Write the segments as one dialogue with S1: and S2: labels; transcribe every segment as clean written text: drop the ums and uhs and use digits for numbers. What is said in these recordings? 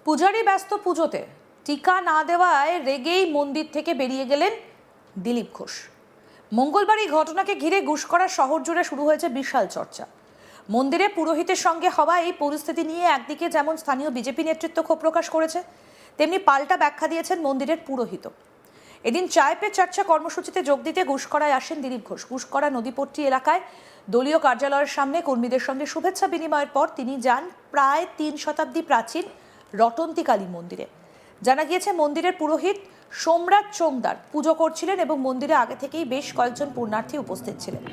S1: পূজারী ব্যস্ত পুজোতে টিকা না দেওয়ায় রেগেই মন্দির থেকে বেরিয়ে গেলেন দিলীপ ঘোষ। মঙ্গলবার এই ঘটনাকে ঘিরে গুসকরা শহর জুড়ে শুরু হয়েছে বিশাল চর্চা। মন্দিরে পুরোহিতের সঙ্গে হওয়া এই পরিস্থিতি নিয়ে একদিকে যেমন স্থানীয় বিজেপি নেতৃত্ব ক্ষোভ প্রকাশ করেছে, তেমনি পাল্টা ব্যাখ্যা দিয়েছেন মন্দিরের পুরোহিত। এদিন চায় পে চর্চা কর্মসূচিতে যোগ দিতে গুসকরায় আসেন দিলীপ ঘোষ। গুসকরা নদীপট্টি এলাকায় দলীয় কার্যালয়ের সামনে কর্মীদের সঙ্গে শুভেচ্ছা বিনিময়ের পর তিনি যান প্রায় 3 শতাব্দী প্রাচীন রটন্তী কালী মন্দিরে। জানা গিয়েছে মন্দিরের পুরোহিত সোমরাজ চোংদার পুজো করছিলেন এবং মন্দিরে আগে থেকেই বেশ কয়েকজন পুণ্যার্থী উপস্থিত ছিলেন।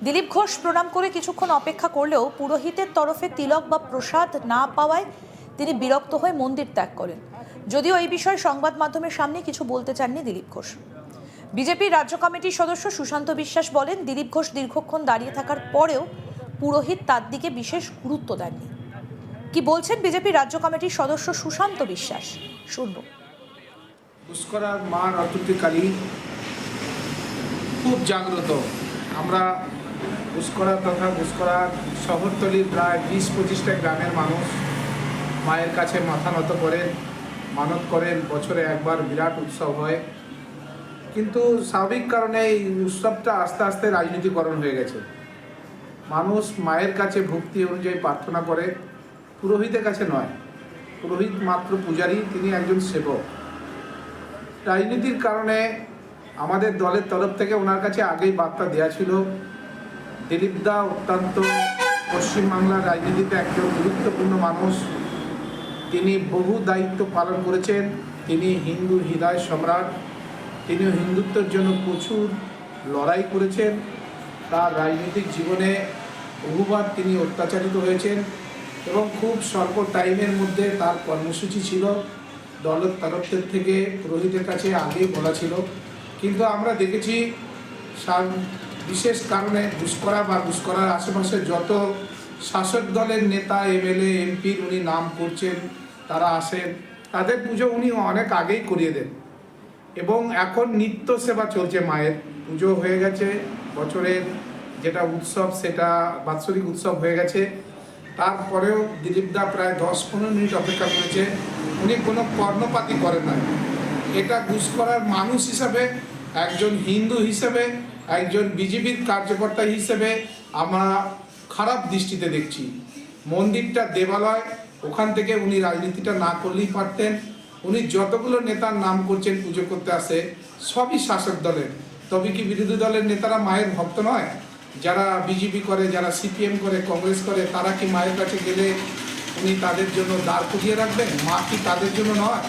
S1: দিলীপ ঘোষ প্রণাম করে কিছুক্ষণ অপেক্ষা করলেও পুরোহিতের তরফে তিলক বা প্রসাদ না পাওয়ায় তিনি বিরক্ত হয়ে মন্দির ত্যাগ করেন। যদিও এই বিষয়ে সংবাদ মাধ্যমের সামনে কিছু বলতে চাননি দিলীপ ঘোষ। বিজেপির রাজ্য কমিটির সদস্য সুশান্ত বিশ্বাস বলেন, দিলীপ ঘোষ দীর্ঘক্ষণ দাঁড়িয়ে থাকার পরেও পুরোহিত তার দিকে বিশেষ গুরুত্ব দেননি। কি বলছেন বিজেপির রাজ্য কমিটির সদস্য সুশান্ত বিশ্বাস, শুনব।
S2: গুসকরার মা রটন্তী কালী খুব জাগ্রত। আমরা গুসকরা তথা গুসকরার শহরতলির প্রায় 20-25টা গ্রামের মানুষ মায়ের কাছে মাথা নত করেন, মানত করেন। বছরে একবার বিরাট উৎসব হয়, কিন্তু স্বাভাবিক কারণে এই উৎসবটা আস্তে আস্তে রাজনীতিকরণ হয়ে গেছে। মানুষ মায়ের কাছে ভক্তি অনুযায়ী প্রার্থনা করে, পুরোহিতের কাছে নয়। পুরোহিত মাত্র পূজারী, তিনি একজন সেবক। রাজনীতির কারণে আমাদের দলের তরফ থেকে ওনার কাছে আগেই বার্তা দেওয়া ছিল, দিলীপ দা অত্যন্ত পশ্চিমবাংলার রাজনীতিতে একজন গুরুত্বপূর্ণ মানুষ। তিনি বহু দায়িত্ব পালন করেছেন। তিনি হিন্দু হৃদয় সম্রাট। তিনি হিন্দুত্বের জন্য প্রচুর লড়াই করেছেন। তার রাজনৈতিক জীবনে বহুবার তিনি অত্যাচারিত হয়েছেন এবং খুব স্বল্প টাইমের মধ্যে তার কর্মসূচি ছিল। দলের তরফ থেকে পুরোহিতের কাছে আগেই বলা ছিল, কিন্তু আমরা দেখেছি বিশেষ কারণে গুসকরা বা গুসকরার আশেপাশে যত শাসক দলের নেতা, এমএলএ, এমপির উনি নাম করছেন, তারা আসেন, তাদের পুজো উনি অনেক আগেই করিয়ে দেন। এবং এখন নিত্য সেবা চলছে। মায়ের পুজো হয়ে গেছে, বছরের যেটা উৎসব সেটা বাৎসরিক উৎসব হয়ে গেছে। তারপরেও দিলীপ দা প্রায় 10-15 মিনিট অপেক্ষা করেছে। উনি কোনো কর্ণপাতই করেন না। এটা গুসকরার মানুষ হিসাবে, একজন হিন্দু হিসেবে, একজন বিজেপির কার্যকর্তা হিসেবে আমরা খারাপ দৃষ্টিতে দেখছি। মন্দিরটা দেবালয়, ওখান থেকে উনি রাজনীতিটা না করলেই পারতেন। উনি যতগুলো নেতার নাম করছেন পুজো করতে আসে, সবই শাসক দলের। তবে কি বিরোধী দলের নেতারা মায়ের ভক্ত নয়? যারা বিজেপি করে, যারা সিপিএম করে, কংগ্রেস করে, তারা কি মায়ের কাছে গেলে উনি তাদের জন্য দাঁড় করিয়ে রাখবেন? মা কি তাদের জন্য নয়?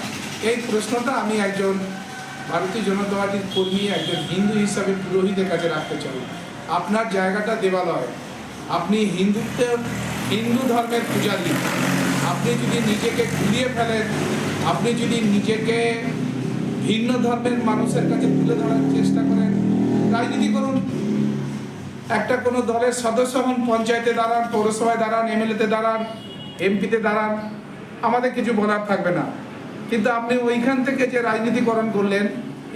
S2: এই প্রশ্নটা আমি একজন ভারতীয় জনতা পার্টির কর্মী, একজন হিন্দু হিসাবে পুরোহিতের কাছে রাখতে চাই। আপনার জায়গাটা দেবালয়, আপনি হিন্দু ধর্মের পূজারী। আপনি যদি নিজেকে ঘুরিয়ে ফেলেন, আপনি যদি নিজেকে ভিন্ন ধর্মের মানুষের কাছে তুলে ধরার চেষ্টা করেন, রাজনীতি করুন। একটা কোনো দলের সদস্য হন, পঞ্চায়েতে দাঁড়ান, পৌরসভায় দাঁড়ান, এমএলএতে দাঁড়ান, এমপিতে দাঁড়ান, আমাদের কিছু বলার থাকবে না। কিন্তু আপনি ওইখান থেকে যে রাজনীতিকরণ করলেন,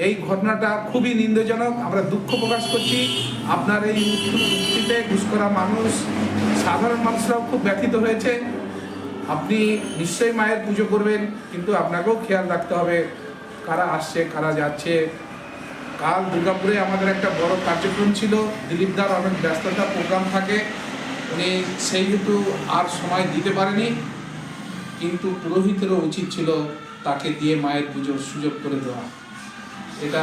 S2: এই ঘটনাটা খুবই নিন্দজনক। আমরা দুঃখ প্রকাশ করছি। আপনার এই উক্তিতে গুসকরা মানুষ, সাধারণ মানুষরাও খুব ব্যথিত হয়েছে। আপনি নিশ্চয়ই মায়ের পুজো করবেন, কিন্তু আপনাকেও খেয়াল রাখতে হবে কারা আসছে, কারা যাচ্ছে। কাল দুর্গাপুরে আমাদের একটা বড় কার্যক্রম ছিল। দিলীপ দার অনেক ব্যস্ততা প্রোগ্রাম থাকে, উনি সেই হেতু আর সময় দিতে পারেনি। কিন্তু পুরোহিতেরও উচিত ছিল তাকে দিয়ে মায়ের পুজোর সুযোগ করে দেওয়া। এটা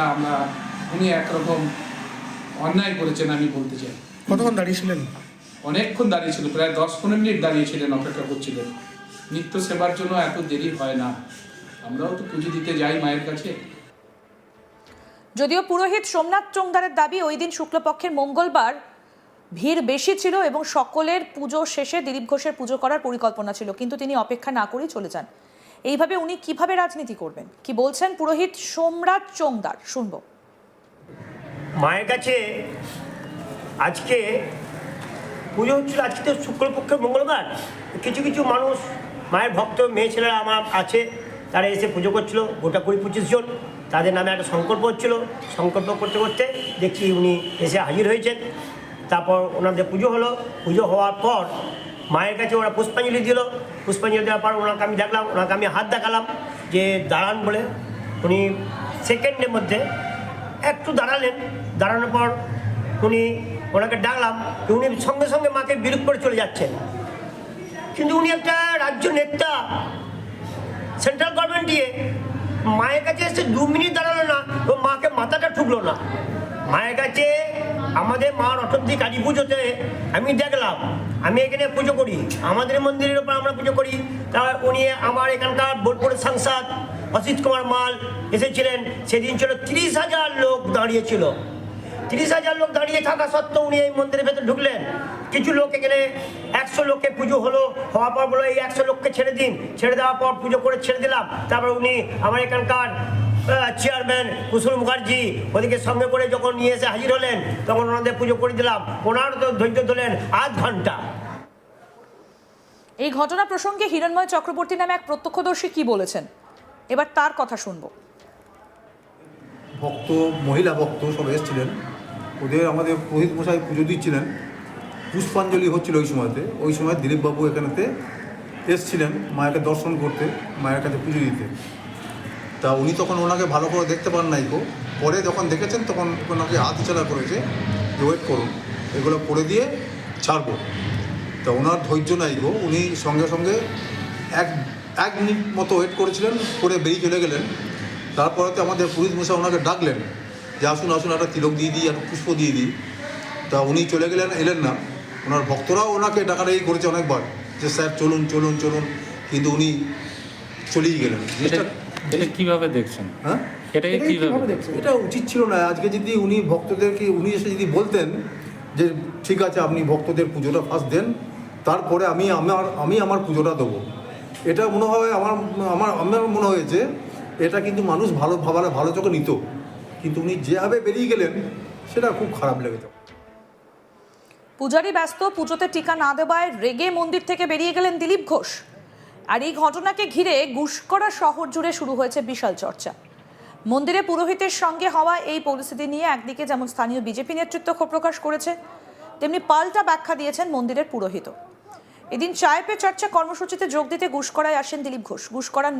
S2: উনি একরকম অন্যায় করেছেন আমি বলতে চাই।
S3: কতক্ষণ দাঁড়িয়েছিলেন?
S2: অনেকক্ষণ দাঁড়িয়েছিল, প্রায় 10-15 মিনিট দাঁড়িয়েছিলেন, অপেক্ষা করছিলেন। নিত্য সেবার জন্য এত দেরি হয় না। আমরাও তো পুজো দিতে যাই মায়ের কাছে।
S1: যদিও পুরোহিত সোমনাথ চোংদারের দাবি, ওই দিন শুক্লপক্ষের মঙ্গলবার ভিড় বেশি ছিল এবং সকলের পুজো শেষে দিলীপ ঘোষের পুজো করার পরিকল্পনা ছিল, কিন্তু তিনি অপেক্ষা না করেই চলে যান। এইভাবে উনি কিভাবে রাজনীতি করবেন? কি বলছেন পুরোহিত সোমরাজ চোংদার, শুনবো।
S4: মায়ের কাছে আজকে পুজো হচ্ছিল। আজকে তো শুক্লপক্ষের মঙ্গলবার। কিছু কিছু মানুষ, মায়ের ভক্ত মেয়ে ছেলেরা আমার আছে, তারা এসে পুজো করছিল। গোটা 20-25 জন, তাদের নামে একটা সংকল্প হচ্ছিল। সংকল্প করতে করতে দেখছি উনি এসে হাজির হয়েছেন। তারপর ওনাদের পুজো হলো। পুজো হওয়ার পর মায়ের কাছে ওরা পুষ্পাঞ্জলি দিল। পুষ্পাঞ্জলি দেওয়ার পর ওনাকে আমি দেখলাম, ওনাকে আমি হাত দেখালাম যে দাঁড়ান বলে। উনি সেকেন্ডের মধ্যে একটু দাঁড়ালেন। দাঁড়ানোর পর ওনাকে ডাকলাম, উনি সঙ্গে সঙ্গে মাকে বিরোধ করে চলে যাচ্ছেন। কিন্তু উনি একটা রাজ্য নেতা, সেন্ট্রাল গভর্নমেন্ট দিয়ে মায়ের কাছে এসে 2 মিনিট দাঁড়ালো না, ও মাকে মাথাটা ঠুকলো না। মায়ের কাছে আমাদের মা রটন্তী কালী পুজোতে আমি দেখলাম, আমি এখানে পুজো করি, আমাদের মন্দিরের ওপর আমরা পুজো করি। তার উনি আমার এখানকার বোলপুরের সাংসদ অসিত কুমার মাল এসেছিলেন। সেদিন ছিল 30,000 লোক দাঁড়িয়েছিল। 30,000 লোক দাঁড়িয়ে থাকা সত্ত্বেও উনি এই মন্দিরের ভেতরে ঢুকলেন। কিছু লোক এখানে 100 লোকে পুজো হওয়ার পর বলো এই 100 লোককে ছেড়ে দিন। ছেড়ে দেওয়ার পর পুজো করে ছেড়ে দিলাম। তারপর উনি আমার এখানকার চেয়ারম্যান কুশল মুখার্জি ওদিকে সঙ্গে করে যখন নিয়ে এসে হাজির হলেন, তখন ওনাদের পুজো করে দিলাম। ওনার তো ধৈর্য ধরলেন আধ ঘন্টা।
S1: এই ঘটনা প্রসঙ্গে হিরণময় চক্রবর্তী নামে এক প্রত্যক্ষদর্শী কি বলেছেন, এবার তার কথা শুনবো।
S3: ভক্ত, মহিলা ভক্ত সব এসেছিলেন, ওদের আমাদের পুরোহিত মশাই পুজো দিচ্ছিলেন, পুষ্পাঞ্জলি হচ্ছিল ওই সময় দিলীপবাবু এখানেতে এসেছিলেন মায়েরকে দর্শন করতে, মায়ের কাছে পুজো দিতে। তা উনি তখন ওনাকে ভালো করে দেখতে পান নাই গো। পরে যখন দেখেছেন তখন ওনাকে হাত ইশারা করেছে যে ওয়েট করুন, এগুলো করে দিয়ে ছাড়বো। তা ওনার ধৈর্য নাই গো, উনি সঙ্গে সঙ্গে এক মিনিট মতো ওয়েট করেছিলেন, করে বেরিয়ে চলে গেলেন। তারপরে তো আমাদের পুরোহিত মশাই ওনাকে ডাকলেন যে আসুন আসুন, একটা তিলক দিয়ে দিই, একটা পুষ্প দিয়ে দিই। তা উনি চলে গেলেন, এলেন না। ওনার ভক্তরাও ওনাকে ডাকাডাকি করেছে অনেকবার যে স্যার চলুন চলুন চলুন, কিন্তু উনি চলেই গেলেন।
S5: এটা কিভাবে দেখছেন?
S3: হ্যাঁ,
S5: এটাকে কিভাবে দেখছেন?
S3: এটা উচিত ছিল না। আজকে যদি উনি ভক্তদেরকে উনি এসে যদি বলতেন যে ঠিক আছে আপনি ভক্তদের পুজোটা ফার্স্ট দেন, তারপরে আমি আমার পুজোটা দেবো, এটা মনে হয় আমার মনে হয়েছে এটা কিন্তু মানুষ ভালো চোখে নিত। কিন্তু উনি যেভাবে বেরিয়ে গেলেন সেটা খুব খারাপ লেগেছে।
S1: পূজারি ব্যস্ত, পুজোতে টিকা না দেওয়ায় রেগে মন্দির থেকে বেরিয়ে গেলেন দিলীপ ঘোষ। আর এই ঘটনাকে ঘিরে গুসকরা শহর জুড়ে শুরু হয়েছে বিশাল চর্চা। মন্দিরে পুরোহিতের সঙ্গে হওয়া এই পরিস্থিতি নিয়ে একদিকে যেমন স্থানীয় বিজেপি নেতৃত্ব ক্ষোভ প্রকাশ করেছে, তেমনি পাল্টা ব্যাখ্যা দিয়েছেন মন্দিরের পুরোহিত। এদিন চায় পে চর্চা কর্মসূচিতে যোগ দিতে গুসকরায় আসেন দিলীপ ঘোষ। গুসকরার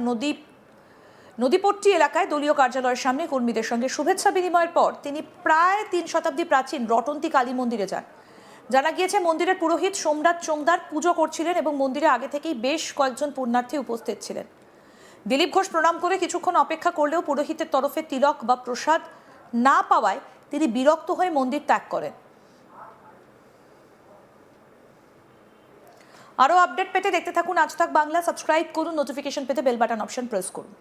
S1: নদীপট্টি এলাকায় দলীয় কার্যালয়ের সামনে কর্মীদের সঙ্গে শুভেচ্ছা বিনিময়ের পর তিনি প্রায় 3 শতাব্দী প্রাচীন রটন্তী কালী মন্দিরে যান। জানা গিয়েছে মন্দিরের পুরোহিত সোমনাথ চোংদার পুজো করছিলেন এবং মন্দিরে আগে থেকেই বেশ কয়েকজন পুণ্যার্থী উপস্থিত ছিলেন। দিলীপ ঘোষ প্রণাম করে কিছুক্ষণ অপেক্ষা করলেও পুরোহিতের তরফে তিলক বা প্রসাদ না পাওয়ায় তিনি বিরক্ত হয়ে মন্দির ত্যাগ করেন। আরও আপডেট পেতে দেখতে থাকুন আজ তাক বাংলা। সাবস্ক্রাইব করুন, নোটিফিকেশন পেতে বেল বাটন অপশন প্রেস করুন।